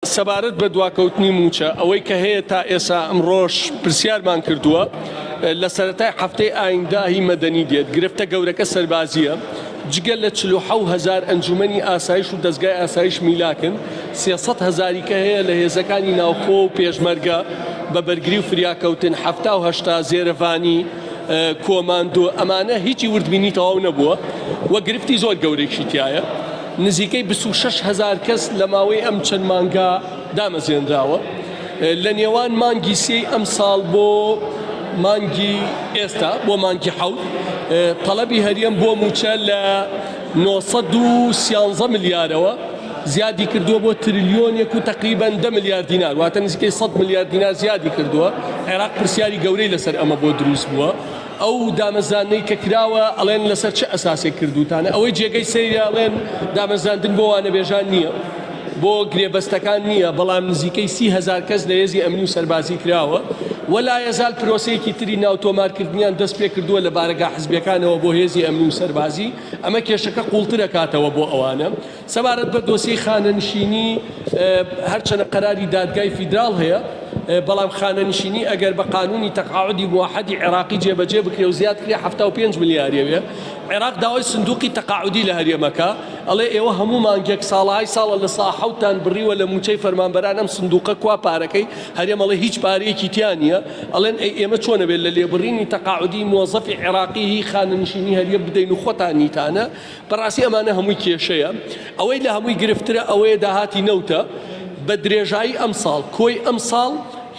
سەبارەت بە دواکەوتنی موچە ئەوەی کە هەیە تا ئێسا ئەمڕۆژ پرسیارمان کردووە لە سەرەتای هەفتەی ئاینداهی مەدەنی دێت گرفتە گەورەکە سەربازیە جگە لە 47,000 ئەنجومەنی ئاسایش و دەستگای ئاسایش میلاکن 300,000 کە هەیە لە هێزەکانی ناوخۆ و پێشمەرگە بە بەرگری و فریاکەوتن 78 زێرەڤانی کۆماندۆ ئەمانە هیچی وردبینی تەواو نەبووە وە گرفتی زۆر گەورەیەکی تایە نزیکەی 26,000 کەس لە ماوەی ئەم چەند مانگا دامەزێنراوە لە نێوان مانگی سێی ئەم ساڵ بۆ مانگی ئێستا بۆ مانگی حەوت تەڵەبی هەریەم بۆ موچە لە 913 ملیارەوە زیادی کردووە بۆ تریلیۆنێک و تقریباً 10 ملیار دینار واتە نزیکەی 100 ملیار دینار زیادی کردووە عێراق پرسیاری گەورەی لەسەر ئەمە بۆ دروست بووە ئەو دامەزانەی کە کراوە ئەڵێن لەسەر چه ئەساسێک کردوتانە ئەوەی جێگەی سەیری ئەڵێن دامەزاندن بۆ وانەبێژان نییە بۆ گرێبەستەکان نییە بەڵام نزیکەی 30,000 کەس لە هێزی ئەمنی و سەربازی کراوە ولا یەزال پرۆسەیەکی تری ناوتۆمارکردنیان دەست پێ کردووە لە بارگا حزبیەکانەوە بۆ هێزی ئەمنی و سەربازی ئەمە کێشەکە قوڵترە کاتەوە بۆ ئەوانە سەبارەت بە دۆسیەی خانەنشینی هەرچەنە قەراری دادگای فیدراڵ هەیە بەڵام خانەنشینی ئەگەر بە قانونی تەقاعودی موحدی عێراقی جێبەجێ بکرێ و زیاد کرێ 75 ملیاریەوێ عێراق داوای سندوقی تەقاعودی لە هەرێمەکە ئەڵێ ئێوە هەموو مانگێک ساڵهای ساڵە لە ساحەوتان بڕیوە لە موچەی فەرمانبەران ئەم سندوقە کوا پارەکەی هەرێم ئەڵێ هیچ پارەیەکی تیان نییە ئەڵێن ئێمە چۆنە بێت لە لێبڕینی تەقاعودی موظفی عێراقی هی خانەنشینی هەریە بدەین و خۆتانیتانە بەڕاستی ئەمانە هەمووی کێشەیە ئەوەی لە هەمووی گرفترە ئەوەیە داهاتی نەوتە بە درێژایی ئەم ساڵ کۆی ئەم ساڵ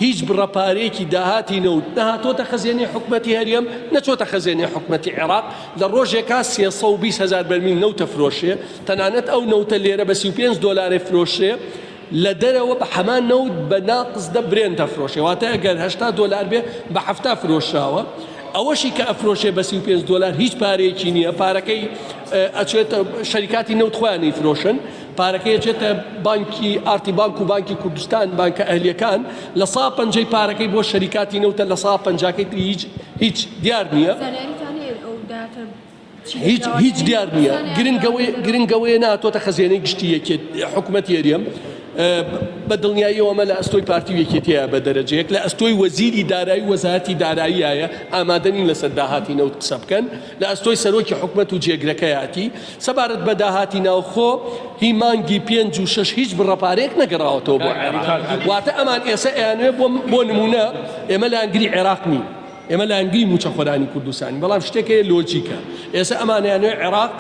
هیچ بڕەپارێکی داهاتی نەوت نەهاتۆتە خەزێنی حکومەتی هەریەم نەچۆتە خەزێنی حکومەتی عێراق لە ڕۆژێکا 320,000 بەرمیل نەوتە فرۆشێ تەنانەت ئەو نەوتە لێرە بە 35 دۆلارێ فرۆشێ لە دەرەوە بە هەمان نەوت بە ناقص دە برێنتە فرۆشێ واتە ئەگەر 80 دۆلار بێ بە 70 فرۆشراوە ئەوەشی کە ئەفرۆشێ بە 35 دۆلار هیچ پارەیەکی نییە پارەکەی ئەچێتە شەریکاتی نەوت خۆیانی فرۆشن پارەکەی ئەچێتە بانکی ئارتی بانک و بانکی کوردستان بانکە ئەهلیەکان لە 150 پارەکەی بۆ شەریکاتی نەوتە لە 150 هیچ دیار نییە هیچ دیار نییە گرنگەوەی ناتۆتە خەزێنەی گشتی یەکێت حکومەتی هەریەم بە دڵنیاییەوەمە لە ئەستۆی پارتی یەکێتیە بە دەرەجەیەک لە ئەستۆی وەزیری دارایی وەزارەتی داراییایە ئامادەنین لەسەر داهاتی نەوت قسە بکەن لە ئەستۆی سەرۆکی حکومەت و جێگرەکەیاتی سەبارەت بە داهاتی ناوخۆ هی مانگی 5 و 6 هیچ بڕەپارێک نەگەڕاوەتەوە بۆ عێراق واتە ئەمان ئێستا ئەیانوێ بۆ نمونە ئێمە لە ئەنگری عێراق نین ئێمە لە ئەنگری موچە خۆرانی کوردستانی بەڵام شتێکەیە لۆجیکە ئێستا ئەمانیانوێ عێراق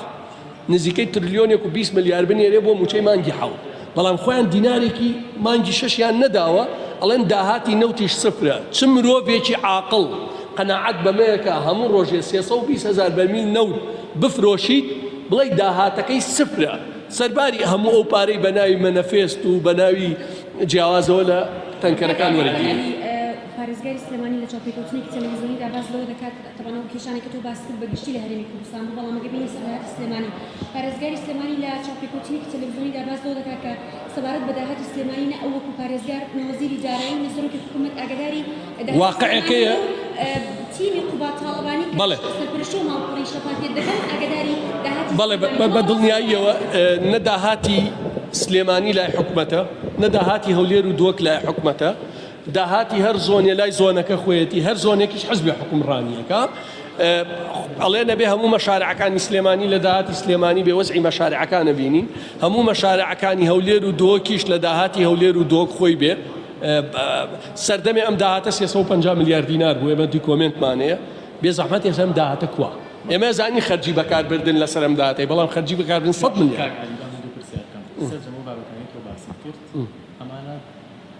نزیکەی تریلیۆنێک و 20 ملیار بنێرێ بۆ موچەی مانگی حەوت بەڵام خۆیان دینارێکی مانگی شەشیان نەداوە ئەڵێن داهاتی نەوتیش سفرە چ مرۆڤێکی عاقڵ قەناعەت بەمەیەکە هەموو ڕۆژێ 320,000 بەرمیل نەوت بفرۆشیت بڵێ داهاتەکەی سفرە سەرباری هەموو ئەو پارەی بە ناوی مەنەفێست و بە ناوی جیاوازەوە لە تەنکەرەکان وەرەگیرێت پارێزگای سلێمانی لە چاوپێکەوتنێکی تەلەڤیزیۆنی داباز لەوە دەکات تەبەنە و کێشانێکی تۆ باس کرد بەگشتی لە هەرێمی کوردستان بوو بەڵام ئەگەر بینی سەرهاتی سلێمانی پارێزگای سلێمانی لە چاوپێکەوتنێکی تەلەڤیزیۆنی داباز لەوە دەکات کە سەبارەت بە داهاتی سلێمانی نە ئەو وەکو پارێزگار نەوەزیری دارایی و سەرۆکی حکوومەت ئاگاداری واقعەکەیە تیمی قوبات تاڵبانی سەرپەرشتە و ماڵپەڕی شەفافیەت دەکەن ئاگاداری داهاتی بەڵێ بە دڵنیاییەوە نەداهاتی سلێمانی لای حکومەتە نەداهاتی هەولێر و دۆک لای حکومەتە داهاتی هەر زۆنێ لای زۆنەکە خۆیەتی هەر زۆنێکیش حزبی حکومڕانیەکە ئەڵێ نەبێ هەموو مەشارەعەکانی سلێمانی لە داهاتی سلێمانی بێ وەزعی مەشارەعەکانە بینین هەموو مەشارەعەکانی هەولێر و دۆکیش لە داهاتی هەولێر و دۆک خۆی بێ سەردەمی ئەم داهاتە 350 ملیار دینار بوو ئێمە دوکۆمنتمانەیە بێ زەحمەت ئێستا ئەم داهاتە کوا ئێمە زانی خەرجی بەکاربردن لەسەر ئەم داهاتەی بەڵام خەرجی بەکاربردن 100 ملیار ئەمانە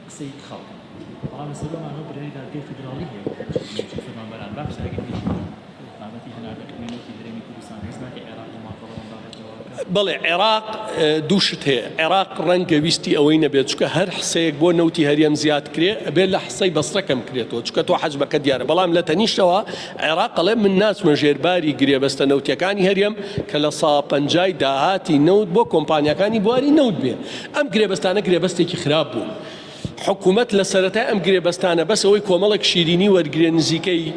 قسەی خەڵکن بەڵام سەرمانەوە برای دادگای فیدراڵی هەیە فەرمانبەران باشەکەی بابەتی هەناردەکردنەوەی هەرێمی کوردستان هیچ ناکە عێراق و ماڵپەڕەوە بابەتەوە بەڵێ عێراق دووشت هەیە عێراق ڕەنگە ویستی ئەوەی نەبێت چکە هەر حسەیەک بۆ نەوتی هەریەم زیاد کرێ ئەبێت لە حسەی بەسڕەکەم کرێتەوە چکە تۆ حەجبەکە دیارە بەڵام لە تەنیشتەوە عێراق ئەڵێ من ناچمە ژێرباری گرێبەستە نەوتیەکانی هەریەم کە لە 150 داهاتی نەوت بۆ کۆمپانیەکانی بواری نەوت بێ ئەم گرێبەستانە گرێبەستێکی خراپ بوو حکوومەت لە سەرەتای ئەم گرێبەستانە بەس ئەوەی کۆمەڵێک شیرینی وەرگرێ نزیکەی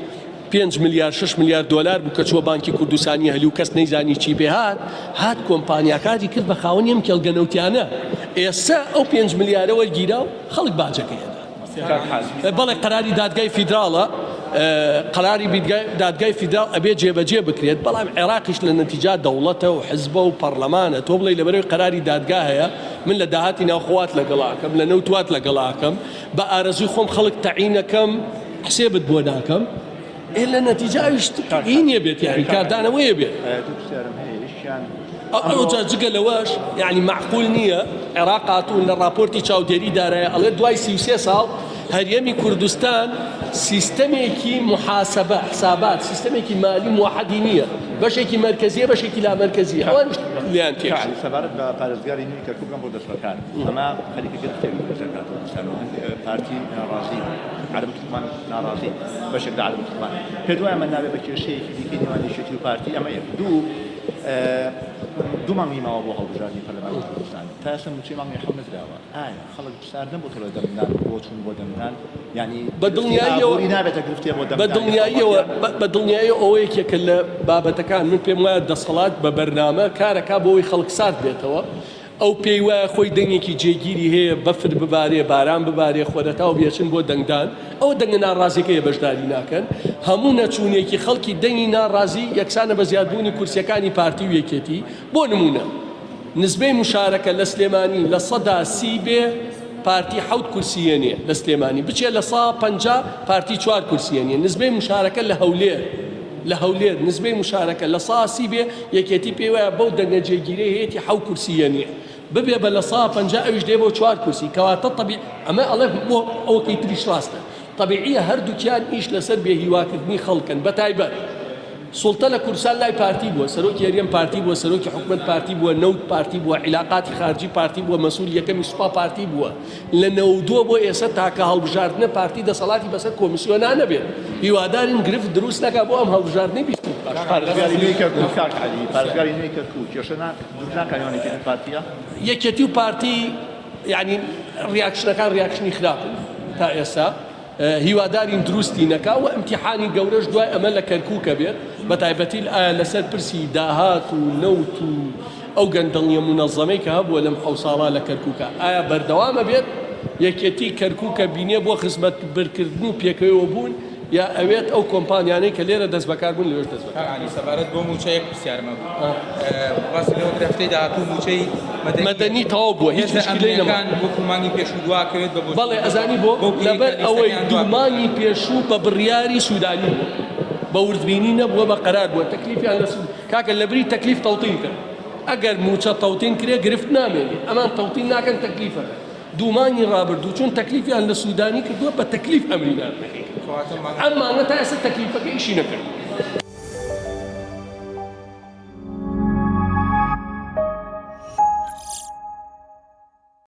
5 ملیار 6 ملیار دلار بوو کە چوە بانکی کوردستانی هەلی و کەس نەیزانی چی پێ هات کۆمپانیاکاری کرد بە خاوەنی ئەم کێڵگەنەوتیانە ئێستا ئەو 5 ملیارە وەرگیرا و خەڵک باجەکەی هێنا بەڵێ قەراری دادگای فیدراڵە قەراری دادگای فیدراڵ ئەبێ جێبەجێ بکرێت بەڵام عێراقیش لە نەتیجا دەوڵەتە و حزبە و پەرلەمانە تۆ بڵێ لەبەرەوەی قەراری دادگا هەیە من لە داهاتی ناوخوات لەگەڵاکەم لە نەوتوات لەگەڵاکەم بە ئارەزوی خۆم خەڵک تەعینەکەم حسێبت بۆ ناکەم لە نەتیجاویش هینیە بێت یاری کاردانەوەیە بێت ئەو جگە لەوەش یعنی معقول نییە عێراق هاتوون لە راپۆرتی چاودێری دارایە ئەڵێ دوای 33 ساڵ هەرێمی کوردستان سیستەمێکی محاسبە حسابات سیستەمێکی مالی موحدی نییە بەشێکی مرکزیە بەشێکی لا مرکزی ئەوان لیان تێ سەبارەت بە پارێزگاری نوێی کەرکووک بۆ دەستەکان ئەمە خەریکەکە تێوی دەکات پارتی ناڕازی عرب تورکمان ناڕازی بەشێک لە عرب تورکمان پێ دوایە من نابێت بە کێشەیەکی دیکەی نێوانیشێتی و پارتی ئەمە دوو مانگی ماوە بۆ هەڵبژاردننی پەرلەمانی کوردستان تا ئێستا موچەی مانگی هەڵ نەدراوە ئایا خەڵک سار نەبووتە لە دەمدان بۆ چوون بۆ دەمدان یعنی بەدڵنیاییەوە نابێتە گرفتێ بۆ بەدڵنیاییەوە ئەوە یەکێکە لە بابەتەکان من پێم وایە دەسەڵات بە بەرنامە کارەکە بۆ ئەوەی خەڵک سارد بێتەوە ئەو پێی وایە خۆی دەنگێکی جێگیری هەیە بەفر ببارێ باران ببارێ خۆرەتا و بێچن بۆ دەنگدان ئەو دەنگە ناڕازیەکەیە بەشداری ناکەن هەموو نەچوونێکی خەڵکی دەنگی ناڕازی یەکسانە بە زیادبوونی کورسیەکانی پارتی و یەکێتی بۆ نمونە نسبەی مشارەکە لە سلێمانی لە 130 بێ پارتی 7 کورسیێنێ لە سلێمانی بچێ لە 150 پارتی 4 کورسیێنێ نسبەی مشارەکە لە هەولێر نسبەی مشارەکە لە 130 بێ یەکێتی پێی وایە بەو دەنگە جێگیرەی هەیەی 7 کورسیێنێ ببێ بە لە 150 ئەوش دێ بۆ 4 کورسی کەواتە طبیعی ئەمە ئەڵێ بۆ ئەوەکەی تریش ڕاستە طبیعیە هەردووکیان ئیش لەسەر بێهیواکردنی خەڵکن بەتایبەت سوڵتە لە کوردستان لای پارتی بووە سەرۆکی هەرێم پارتی بووە سەرۆکی حکومەت پارتی بووە نەوت پارتی بووە عیلاقاتی خارجی پارتی بووە مەسئول یەکەمی سوپا پارتی بووە لە 92 بۆ ئێستا تاکە هەڵبژاردنە پارتی دەسەڵاتی بەسەر کۆمیسیۆنان نەبێت هیوادارین گرفت دروست نەکا بۆ ئەم هەڵبژاردنەی بیست پارێزگاری نوێی کەرکووک کێشە ناکانیوانی پێ پارتیە یەکێتی و پارتی یعنی ریاکشنەکان ریاکشنی خراپن تا ئێستا هیوادارین دروستی نەکا و ئیمتیحانی گەورەش دوای ئەمە لە کەرکووکە بێت بە تایبەتی لەسەر پرسی داهات و نەوت و ئەو گەندەڵیە منەظەمەی کە هەبووە لەم 7 ساڵە لە کەرکووکە ئایا بەردەوامە بێت یەکێتی کەرکووکە بینێ بۆ خزمەت بەرکردن و پێکەوە بوون یا ئەوێت ئەو کۆمپانیانەی کە لێرە دەست بەکاربوون لەوێش دەست بەکارانی سەبارەت بۆ موچەیەک پرسیارمە بوو باسی لەوە هەفتەی داهاتوو موچەی مەدەنی تەواو بووە هیچ مشکلەی نەما بۆ مانگی پێشوو دوا کرێت بە بەڵێ ئەزانی بۆ لەبەر ئەوەی دوومانی پێشوو بە بڕیاری سوودانی بە وردبینی نەبووە بە قەرار بووە تەکلیفیان لە سوود کاکە لەبری تەکلیف تەوتین کرد ئەگەر موچە تەوتین کرێ گرفت نامێنێ ئەمان تەوتین ناکەن تەکلیفە دوومانی ڕابردوو چون تەکلیفیان لە سوودانی کردووە بە تەکلیف ئەمرینان ئەمانە تا ئێستا تەکلیفەکە ئیشی نەکرد